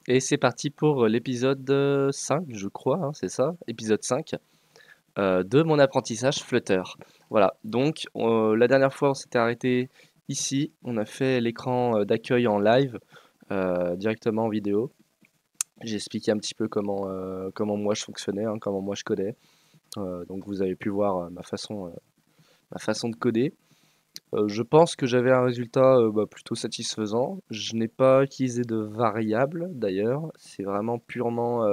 Et c'est parti pour l'épisode 5, je crois, hein, c'est ça, épisode 5 de mon apprentissage Flutter. Voilà, donc la dernière fois on s'était arrêté ici, on a fait l'écran d'accueil en live, directement en vidéo. J'ai expliqué un petit peu comment moi je fonctionnais, hein, comment moi je codais. Donc vous avez pu voir ma façon de coder. Je pense que j'avais un résultat plutôt satisfaisant. Je n'ai pas utilisé de variables d'ailleurs, c'est vraiment purement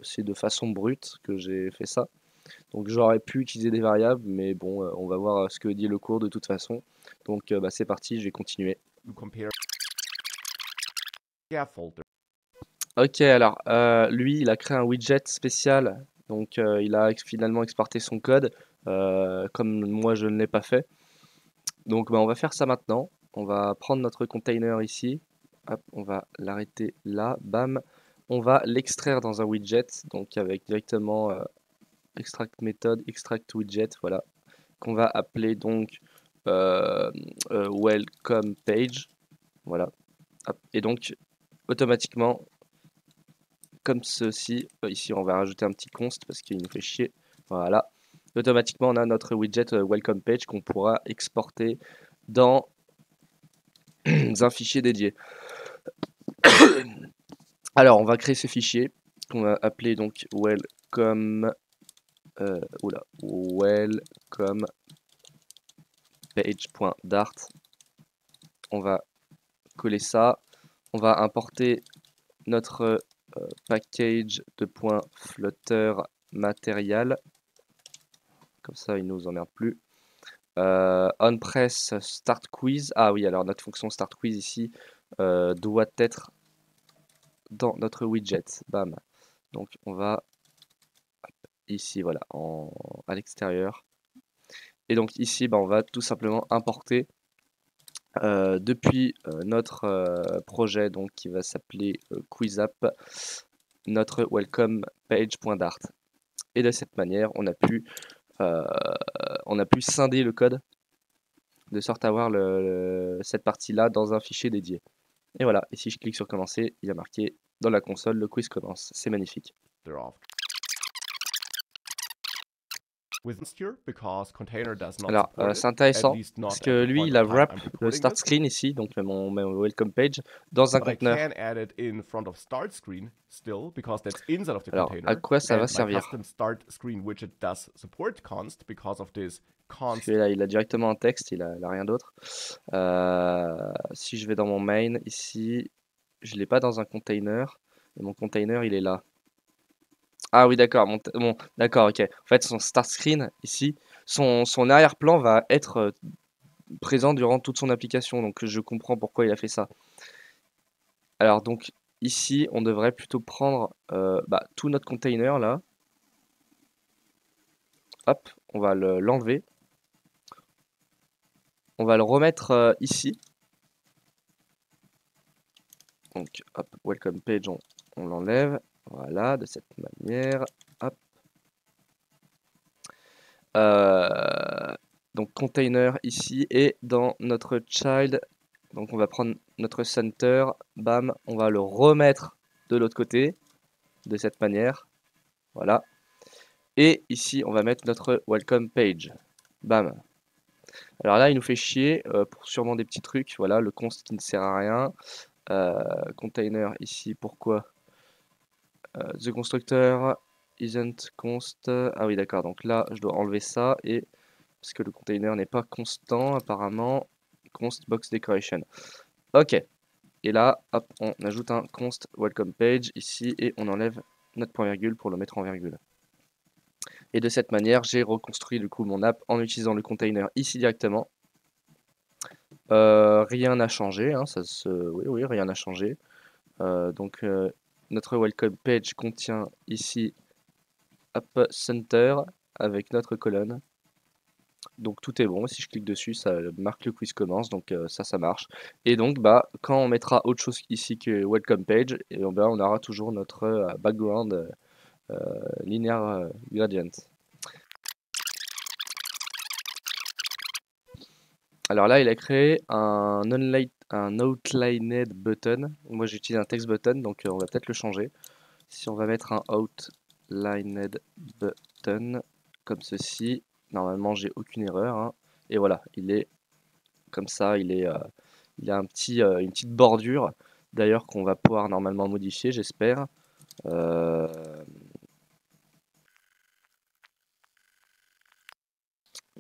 c'est de façon brute que j'ai fait ça. Donc j'aurais pu utiliser des variables, mais bon, on va voir ce que dit le cours de toute façon. Donc c'est parti, je vais continuer. Ok, alors lui, il a créé un widget spécial. Donc il a finalement exporté son code, comme moi je ne l'ai pas fait. Donc on va faire ça maintenant. On va prendre notre container ici. Hop, on va l'arrêter là. Bam. On va l'extraire dans un widget. Donc avec directement extract method, extract widget, voilà, qu'on va appeler donc euh, welcome page, voilà. Hop. Et donc automatiquement, comme ceci, ici on va rajouter un petit const parce qu'il nous fait chier, voilà. Automatiquement on a notre widget welcome page qu'on pourra exporter dans un fichier dédié. Alors on va créer ce fichier qu'on va appeler donc welcome welcome page.dart. On va coller ça. On va importer notre package de .flutter material. Comme ça, il ne nous emmerde plus. onPress start quiz. Ah oui, alors notre fonction start quiz ici doit être dans notre widget. Bam. Donc on va ici, voilà, à l'extérieur. Et donc ici, on va tout simplement importer depuis notre projet donc, qui va s'appeler QuizApp, notre welcome page.dart. Et de cette manière, euh, on a pu scinder le code de sorte à avoir cette partie-là dans un fichier dédié. Et voilà, et si je clique sur commencer, il y a marqué dans la console, le quiz commence. C'est magnifique. Alors, c'est intéressant parce que lui, il a wrap le start screen ici, donc mon welcome page, dans un conteneur. Alors, à quoi ça va servir? Celui-là, il a directement un texte, il a rien d'autre. Si je vais dans mon main, ici, je ne l'ai pas dans un container, et mon container, il est là. Ah oui, d'accord, d'accord, ok. En fait, son start screen, ici, son arrière-plan va être présent durant toute son application, donc je comprends pourquoi il a fait ça. Alors donc ici, on devrait plutôt prendre tout notre container là. Hop, on va l'enlever. On va le remettre ici. Donc hop, welcome page, on l'enlève. Voilà, de cette manière. Hop. Donc container ici et dans notre child. Donc on va prendre notre center, bam, on va le remettre de l'autre côté, de cette manière. Voilà. Et ici, on va mettre notre welcome page. Bam. Alors là, il nous fait chier pour sûrement des petits trucs. Voilà, le const qui ne sert à rien. Container ici, pourquoi the constructor isn't const. Ah oui, d'accord. Donc là, je dois enlever ça et parce que le container n'est pas constant apparemment. Const box decoration. Ok. Et là, hop, on ajoute un const welcome page ici et on enlève notre point virgule pour le mettre en virgule. Et de cette manière, j'ai reconstruit du coup mon app en utilisant le container ici directement. Rien n'a changé, hein, oui, rien n'a changé. Donc notre welcome page contient ici app center avec notre colonne. Donc tout est bon, si je clique dessus, ça marque le quiz commence, donc ça marche. Et donc quand on mettra autre chose ici que welcome page, et on aura toujours notre background linear gradient. Alors là, il a créé un outlined button. Moi, j'utilise un text button, donc on va peut-être le changer. Si on va mettre un outlined button comme ceci, normalement, j'ai aucune erreur, hein. Et voilà, il est comme ça, il a une petite bordure, d'ailleurs, qu'on va pouvoir normalement modifier, j'espère. Euh,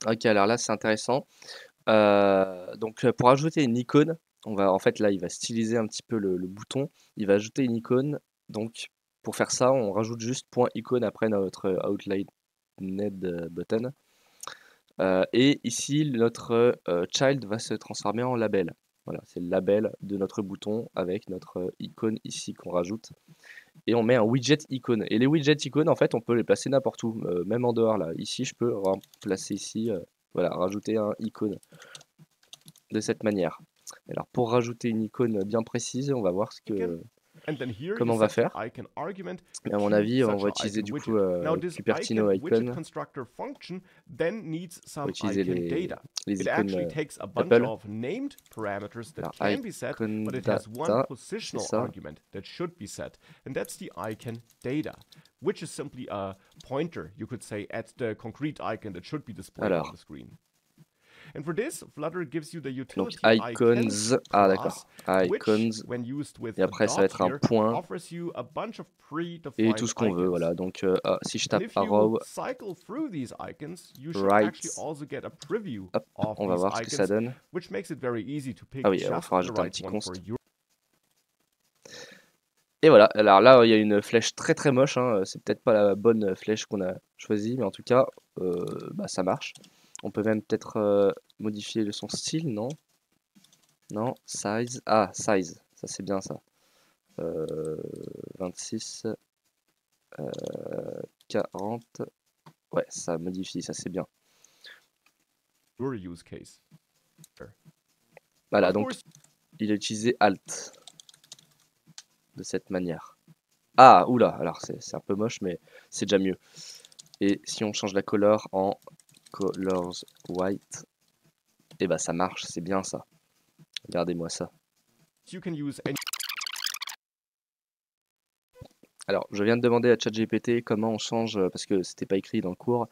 Ok, alors là, c'est intéressant. Donc pour ajouter une icône, en fait là il va styliser un petit peu le bouton, il va ajouter une icône, donc pour faire ça on rajoute juste point icône après notre outline button. Et ici notre child va se transformer en label. Voilà, c'est le label de notre bouton avec notre icône ici qu'on rajoute. Et on met un widget icône. Et les widgets icônes en fait on peut les placer n'importe où, même en dehors là. Ici je peux placer ici, voilà, rajouter un icône de cette manière. Alors pour rajouter une icône bien précise, on va voir And then here you comment on va set the faire. icon argument Mais à mon to avis, on such va an utiliser icon du coup widget. Now this Cupertino icon widget icon. constructor function then needs On va some utiliser icon data. les It icônes actually takes a bunch Apple. of named parameters that Alors can be set, icon but it has one data, c'est positional ça. argument that should be set, and that's the icon data, which is simply a pointer, you could say, at the concrete icon that should be displayed on Alors, the screen. And for this, Flutter gives you the donc utility icons, ah d'accord, icons, which, icons, when used with et a après ça va dot être un here, point offers you a bunch of et tout predefined ce qu'on veut, icons. voilà. Donc si je And tape if you arrow cycle through these icons, you should actually right, also get a preview hop, of on va these voir ce que ça icons, donne. which makes it very easy to Ah pick oui, il just faut the rajouter un right petit one for const. you. Et voilà, alors là, il y a une flèche très très moche, hein. C'est peut-être pas la bonne flèche qu'on a choisie, mais en tout cas, bah, ça marche. On peut même peut-être modifier son style, non? Non, size. Ah, size, ça c'est bien ça. 26, 40. Ouais, ça modifie, ça c'est bien. Your use case. Voilà, Of donc course, il a utilisé Alt de cette manière. Ah, oula, alors c'est un peu moche, mais c'est déjà mieux. Et si on change la color en colors white, et bah ça marche, c'est bien ça. Regardez-moi ça. you can use any Alors, je viens de demander à ChatGPT comment on change, parce que c'était pas écrit dans le cours,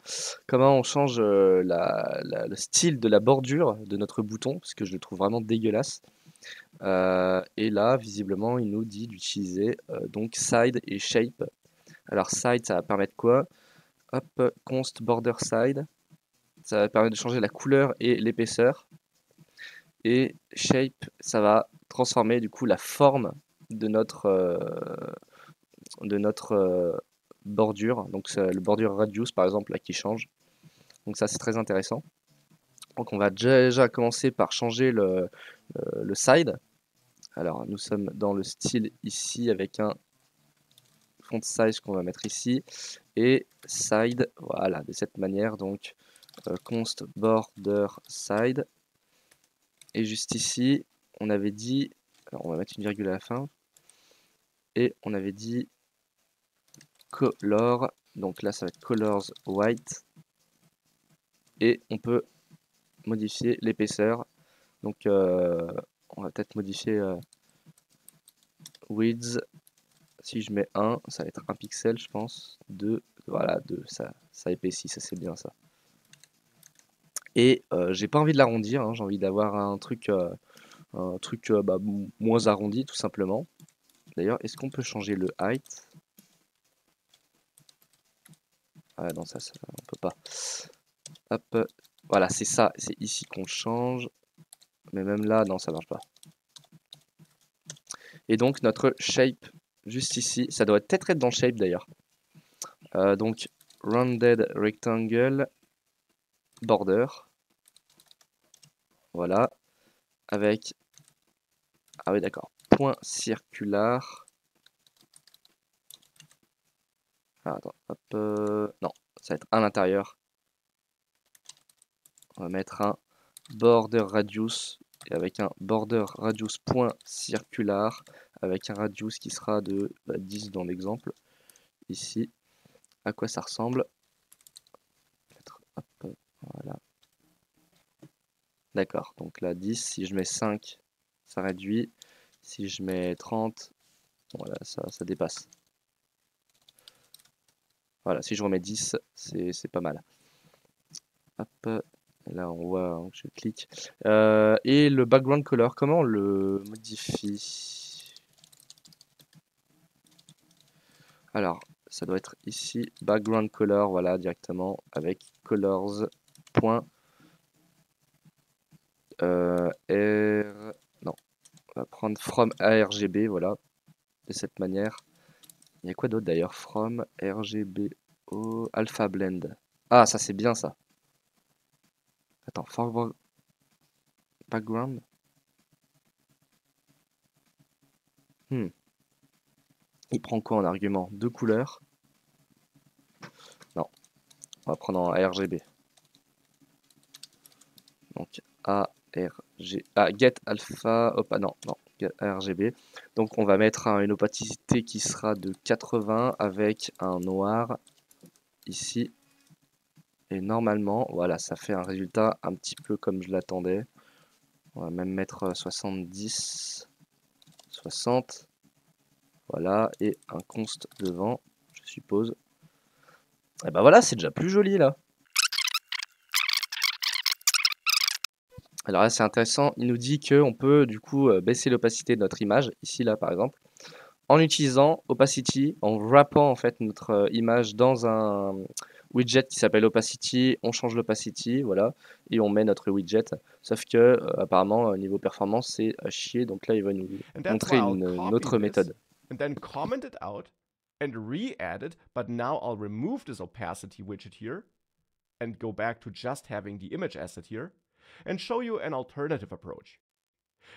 comment on change le style de la bordure de notre bouton, parce que je le trouve vraiment dégueulasse. Et là, visiblement, il nous dit d'utiliser donc side et shape. Alors side, ça va permettre quoi? Hop, const border side, ça va permettre de changer la couleur et l'épaisseur. Et shape, ça va transformer du coup la forme de notre bordure. Donc c'est le bordure radius par exemple là qui change. Donc ça c'est très intéressant. Donc on va déjà commencer par changer le side. Alors nous sommes dans le style ici avec un font size qu'on va mettre ici et side, voilà, de cette manière. Donc const border side, et juste ici on avait dit, alors on va mettre une virgule à la fin, et on avait dit color, donc là ça va être colors white, et on peut modifier l'épaisseur. Donc on va peut-être modifier width. Si je mets 1, ça va être 1 pixel je pense. 2, voilà, 2, ça épaissit, ça c'est bien ça. Et j'ai pas envie de l'arrondir, hein, j'ai envie d'avoir un truc bah, moins arrondi tout simplement. D'ailleurs, est-ce qu'on peut changer le height? Ah non, ça on peut pas. Hop, voilà, c'est ça, c'est ici qu'on change. Mais même là, non, ça marche pas. Et donc notre shape, juste ici, ça doit peut-être être dans shape d'ailleurs. Donc rounded rectangle border. Voilà. Avec, ah oui d'accord, point circular. Ah, attends, hop, non, ça va être à l'intérieur. On va mettre un border radius, et avec un border radius point circular, avec un radius qui sera de 10 dans l'exemple. Ici, à quoi ça ressemble? Hop, voilà. D'accord, donc là 10, si je mets 5, ça réduit. Si je mets 30, voilà, ça dépasse. Voilà, si je remets 10, c'est pas mal. Hop, et là on voit, hein, je clique. Et le background color, comment on le modifie? Alors, ça doit être ici, background color, voilà, directement, avec colors. Non, on va prendre from ARGB, voilà, de cette manière. Il y a quoi d'autre d'ailleurs? From RGBO Alpha Blend. Ah, ça c'est bien ça. Attends, forward background. Il prend quoi en argument? Deux couleurs? Non, on va prendre en RGB. Donc get alpha. Hop, ah non, get RGB. Donc on va mettre une opacité qui sera de 80 avec un noir ici. Et normalement, voilà, ça fait un résultat un petit peu comme je l'attendais. On va même mettre 70, 60. Voilà, et un const devant, je suppose. Et ben voilà, c'est déjà plus joli là. Alors là, c'est intéressant. Il nous dit qu'on peut du coup baisser l'opacité de notre image, ici là par exemple, en utilisant Opacity, en wrappant en fait notre image dans un widget qui s'appelle Opacity. On change l'opacity, voilà, et on met notre widget. Sauf que apparemment, niveau performance, c'est à chier. Donc là, il va nous And that's montrer why I'll une copy autre this méthode. and then comment it out and re-add it, but now I'll remove this opacity widget here and go back to just having the image asset here and show you an alternative approach.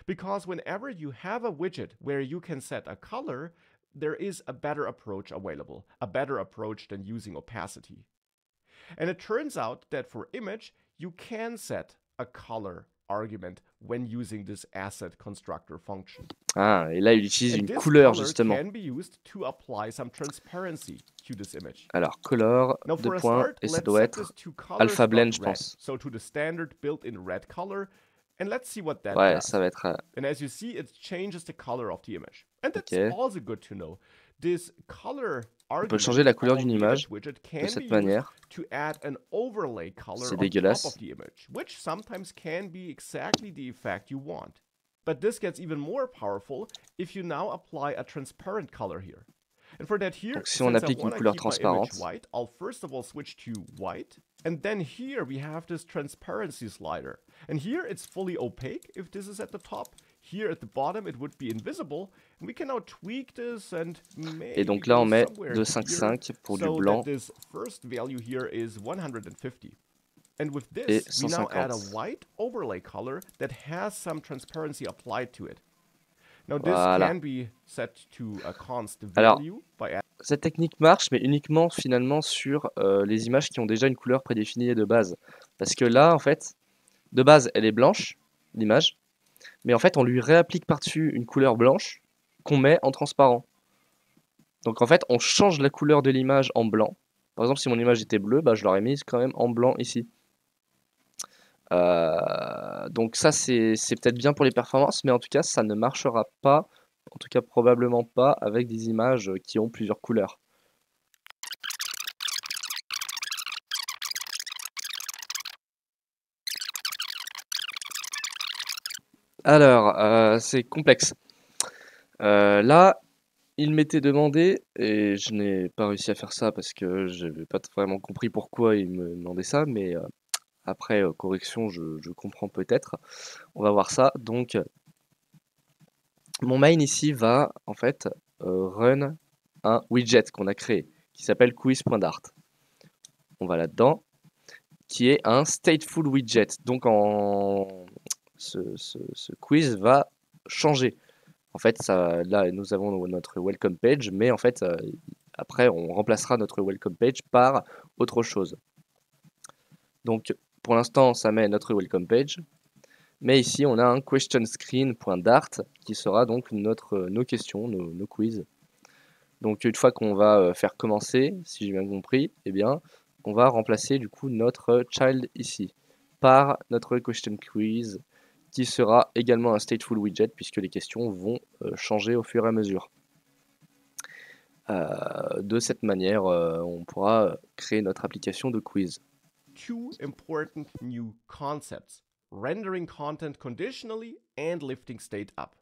Because whenever you have a widget where you can set a color, there is a better approach available, a better approach than using opacity. And it turns out that for image, you can set a color argument when using this asset constructor function. Ah, et là, il utilise And une this couleur color justement. can be used to apply some transparency to this image. Alors, color, Now deux for a points, start, et ça let's doit set this être to colors Alpha Blend, dot je red, pense. so to the standard built-in red color, and let's see what that Ouais, does. ça va être... And as you see, it changes the color of the image. And that's Ok. also good to know. This color On peut argument changer la couleur on d'une the image image widget de can be cette used manière. to add an overlay color C'est on top of dégueulasse. the image, which sometimes can be exactly the effect you want. But this gets even more powerful if you now apply a transparent color here. And for that here, Donc si on since I applique une want to couleur keep my image transparente, white, I'll first of all switch to white. And then here we have this transparency slider. And here it's fully opaque if this is at the top. Here at the bottom it would be invisible. And we can now tweak this and maybe et donc là on go met somewhere 255 pour du so blanc that this first value here is 150. And with et this, we now add a 150. white overlay color that has some transparency applied to it. Now this Voilà. can be set to a const Alors, value by cette technique marche, mais uniquement finalement sur les images qui ont déjà une couleur prédéfinie de base. Parce que là, en fait, de base, elle est blanche, l'image, mais en fait, on lui réapplique par-dessus une couleur blanche qu'on met en transparent. Donc en fait, on change la couleur de l'image en blanc. Par exemple, si mon image était bleue, bah, je l'aurais mise quand même en blanc ici. Donc ça, c'est peut-être bien pour les performances, mais en tout cas, ça ne marchera pas, en tout cas probablement pas, avec des images qui ont plusieurs couleurs. Alors, c'est complexe. Là, il m'était demandé, et je n'ai pas réussi à faire ça parce que je n'avais pas vraiment compris pourquoi il me demandait ça, mais après correction, je comprends peut-être. On va voir ça. Donc, mon main ici va en fait run un widget qu'on a créé qui s'appelle quiz.dart. On va là-dedans, qui est un stateful widget. Donc, ce quiz va changer. En fait, ça, là, nous avons notre welcome page, mais en fait, après, on remplacera notre welcome page par autre chose. Donc, pour l'instant, ça met notre welcome page. Mais ici, on a un question screen.dart qui sera donc nos questions, nos quiz. Donc, une fois qu'on va faire commencer, si j'ai bien compris, eh bien, on va remplacer du coup notre child ici. par notre question quiz, qui sera également un stateful widget, puisque les questions vont changer au fur et à mesure. De cette manière, on pourra créer notre application de quiz. Two important new concepts: rendering content conditionally and lifting state up.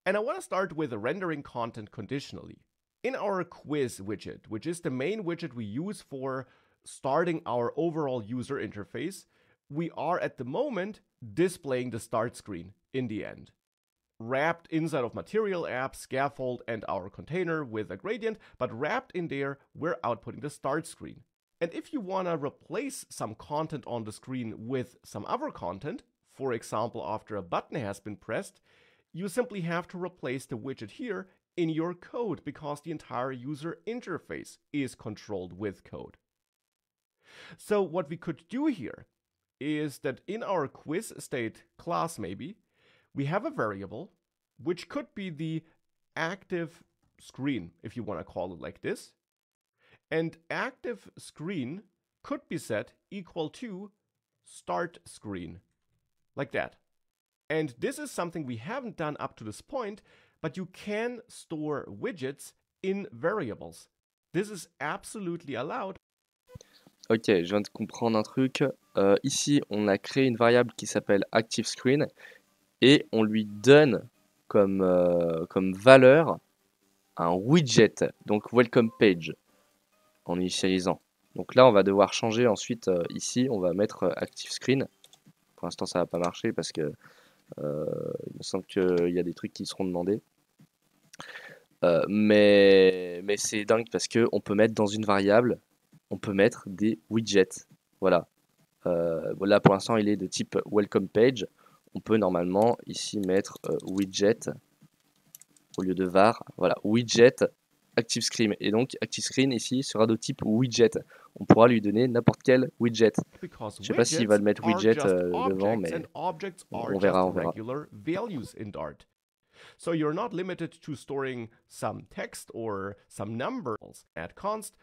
And I want to start with rendering content conditionally. In our quiz widget, which is the main widget we use for starting our overall user interface, we are at the moment displaying the start screen in the end, wrapped inside of Material App, Scaffold, and our container with a gradient, but wrapped in there, we're outputting the start screen. And if you want to replace some content on the screen with some other content, for example, after a button has been pressed, you simply have to replace the widget here in your code, because the entire user interface is controlled with code. So what we could do here is that in our quiz state class, maybe, we have a variable which could be the active screen, if you want to call it like this. And active screen could be set equal to start screen, like that. And this is something we haven't done up to this point, but you can store widgets in variables. This is absolutely allowed. Ok, je viens de comprendre un truc. Ici, on a créé une variable qui s'appelle ActiveScreen et on lui donne comme valeur un widget, donc welcome page, en initialisant. Donc là, on va devoir changer ensuite, ici, on va mettre ActiveScreen. Pour l'instant, ça va pas marcher parce que il me semble qu'il y a des trucs qui seront demandés. Mais c'est dingue parce qu'on peut mettre dans une variable, on peut mettre des widgets. Voilà. Là, pour l'instant, il est de type welcome page. On peut normalement ici mettre widget au lieu de var. Voilà, widget ActiveScreen. Et donc, ActiveScreen ici sera de type widget. On pourra lui donner n'importe quel widget. Je ne sais pas s'il va le mettre widget devant, mais on verra. Regular values in Dart. So you're not limited to storing some text or some numbers at const.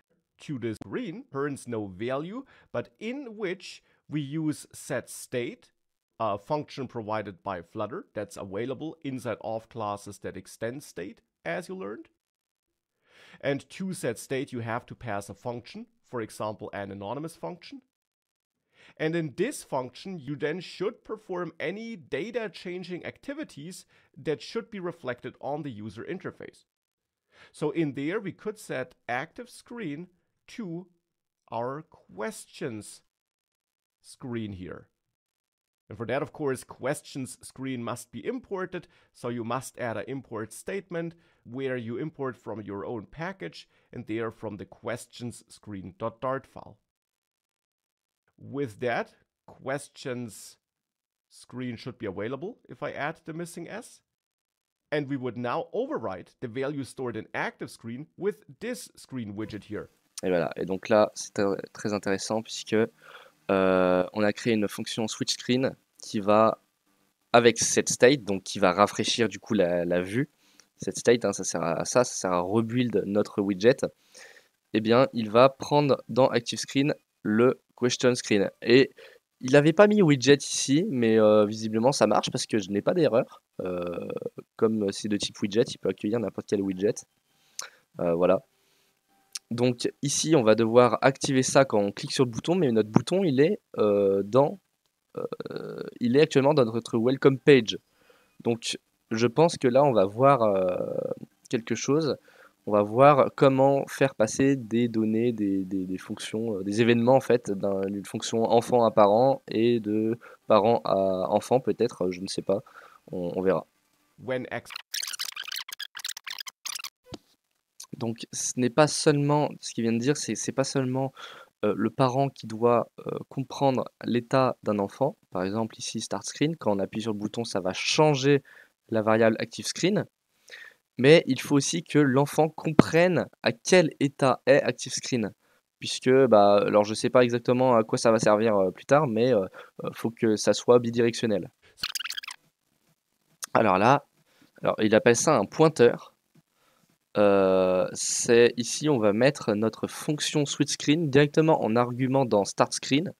To this screen returns no value, but in which we use setState, a function provided by Flutter that's available inside of classes that extend state, as you learned. And to setState, you have to pass a function, for example, an anonymous function. And in this function, you then should perform any data changing activities that should be reflected on the user interface. So in there, we could set ActiveScreen to our questions screen here. And for that, of course, questions screen must be imported. So you must add an import statement where you import from your own package and there from the questions screen.dart file. With that, questions screen should be available if I add the missing S. And we would now overwrite the value stored in ActiveScreen with this screen widget here. Et voilà, et donc là, c'est très intéressant puisque on a créé une fonction switchScreen qui va, avec setState, donc qui va rafraîchir du coup la vue. setState, hein, ça sert à ça, sert à rebuild notre widget. Eh bien, il va prendre dans ActiveScreen le questionScreen. Et il n'avait pas mis widget ici, mais visiblement ça marche parce que je n'ai pas d'erreur. Comme c'est de type widget, il peut accueillir n'importe quel widget. Voilà. Donc ici, on va devoir activer ça quand on clique sur le bouton, mais notre bouton, il est actuellement dans notre welcome page. Donc je pense que là, on va voir quelque chose. On va voir comment faire passer des données, des fonctions, des événements en fait, d'une fonction enfant à parent et de parent à enfant peut-être, je ne sais pas, on verra. Donc ce n'est pas seulement, ce qu'il vient de dire, c'est pas seulement le parent qui doit comprendre l'état d'un enfant. Par exemple ici Start Screen, quand on appuie sur le bouton, ça va changer la variable ActiveScreen. Mais il faut aussi que l'enfant comprenne à quel état est ActiveScreen. Puisque, alors je ne sais pas exactement à quoi ça va servir plus tard, mais il faut que ça soit bidirectionnel. Alors là, il appelle ça un pointeur. Ici, on va mettre notre fonction switchScreen directement en argument dans StartScreen.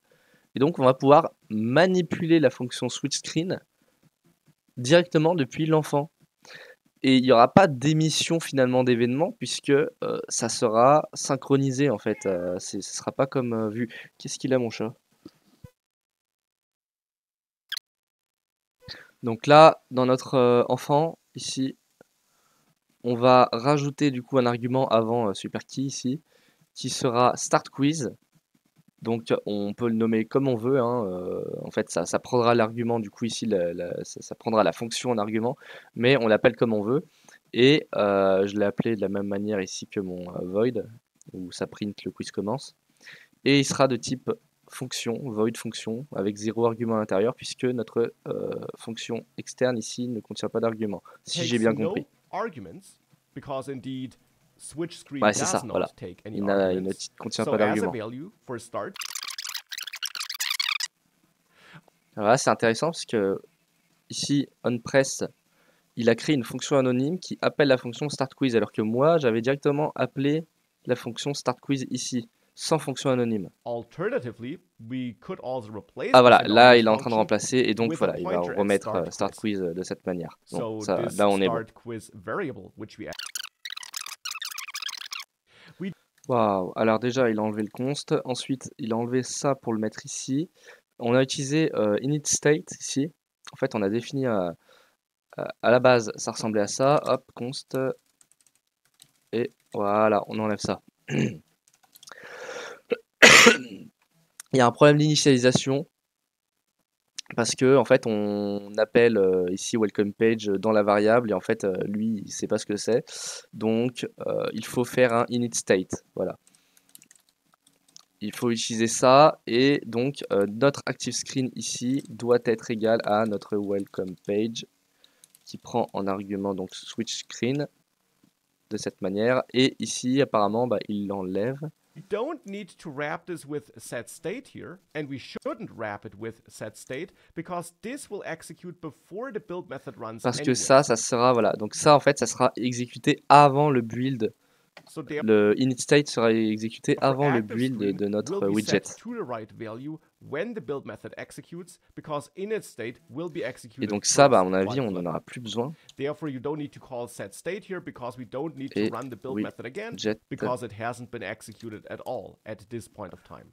Et donc on va pouvoir manipuler la fonction switch screen directement depuis l'enfant. Et il n'y aura pas d'émission finalement d'événements puisque ça sera synchronisé en fait. Ce ne sera pas comme vu. Qu'est-ce qu'il a mon chat? Donc là, dans notre enfant, ici, on va rajouter du coup un argument avant SuperKey ici, qui sera Start Quiz. Donc on peut le nommer comme on veut, hein, en fait ça prendra l'argument du coup ici, ça prendra la fonction en argument, mais on l'appelle comme on veut. Et je l'ai appelé de la même manière ici que mon void, où ça print le quiz commence. Et il sera de type fonction, void fonction, avec 0 argument à l'intérieur, puisque notre fonction externe ici ne contient pas d'argument, si j'ai bien compris. Arguments, because indeed switch screen Ouais, c'est does ça, not voilà. take any Il ne arguments. contient So pas as a d'argument. value for start. Voilà, c'est intéressant parce que ici, onPress, il a créé une fonction anonyme qui appelle la fonction startQuiz, alors que moi, j'avais directement appelé la fonction startQuiz ici, sans fonction anonyme. Alternatively, we could also replace Ah voilà, this là, anonymous il est en train de function remplacer, et donc with a voilà, il va pointer at remettre start quiz. startQuiz de cette manière. Donc So ça, this là, on est bon. start quiz variable, which we Waouh, alors déjà, il a enlevé le const, ensuite, il a enlevé ça pour le mettre ici. On a utilisé initState ici. En fait, on a défini à la base, ça ressemblait à ça. Hop, const. Et voilà, on enlève ça. Il y a un problème d'initialisation parce que en fait on appelle ici welcome page dans la variable et en fait lui il sait pas ce que c'est, donc il faut faire un init state. Voilà, il faut utiliser ça et donc notre active screen ici doit être égal à notre welcome page qui prend en argument donc switch screen de cette manière, et ici apparemment bah, il l'enlève. We don't need to wrap this with setState here, and we shouldn't wrap it with setState because this will execute before the build method runs. Parce que ça sera, voilà, donc ça en fait ça sera exécuté avant le build. So le init state sera exécuté avant le build de notre widget. To the right value when the build method executes, because init state will be executed. Et donc ça, bah, à mon avis, on n'en aura plus besoin. Therefore, you don't need to call setState here because we don't need to run the build method again because it hasn't been executed at all at this point of time.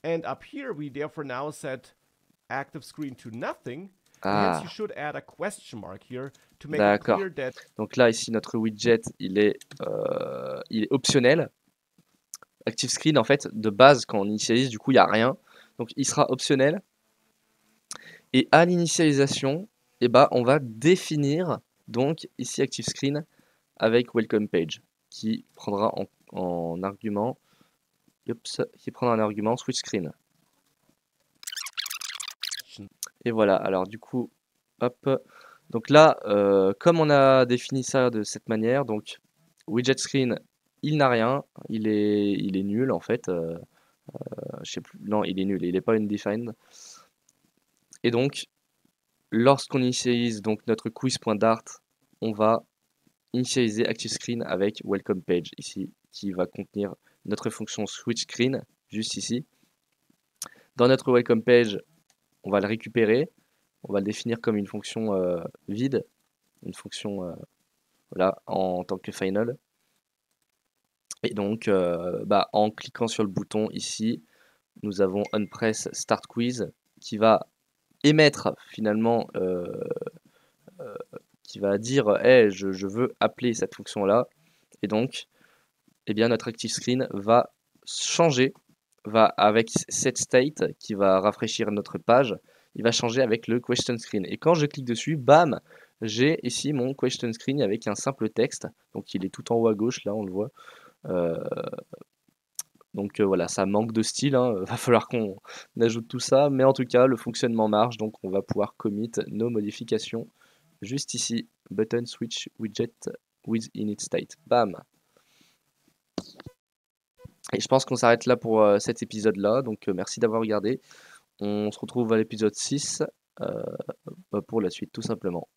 And up here, we therefore now set active screen to nothing. Ah. Hence, you should add a question mark here to make it clear that. Donc là, ici, notre widget, il est optionnel. Active screen, en fait, de base, quand on initialise, du coup, il n'y a rien. Donc, il sera optionnel. Et à l'initialisation, eh ben, on va définir, donc, ici, active screen avec welcome page, qui prendra en argument, switch screen. Et voilà, alors du coup, hop, donc là, comme on a défini ça de cette manière, donc widget screen, il n'a rien, il est nul en fait, je sais plus, non, il est nul, il n'est pas undefined. Et donc, lorsqu'on initialise donc notre quiz.dart, on va initialiser ActiveScreen avec welcome page ici, qui va contenir notre fonction switch screen juste ici. Dans notre welcome page, on va le récupérer, on va le définir comme une fonction vide, une fonction voilà, en tant que final. Et donc, en cliquant sur le bouton ici, nous avons onPress Start Quiz qui va émettre finalement, qui va dire hey, je veux appeler cette fonction-là. Et donc, eh bien, notre ActiveScreen va changer, va avec cette state qui va rafraîchir notre page, il va changer avec le question screen. Et quand je clique dessus, bam, j'ai ici mon question screen avec un simple texte. Donc il est tout en haut à gauche, là on le voit. Donc voilà, ça manque de style, hein. Va falloir qu'on ajoute tout ça, mais en tout cas le fonctionnement marche, donc on va pouvoir commit nos modifications juste ici, button switch widget with init state, bam. Et je pense qu'on s'arrête là pour cet épisode là, donc merci d'avoir regardé. On se retrouve à l'épisode 6 pour la suite tout simplement.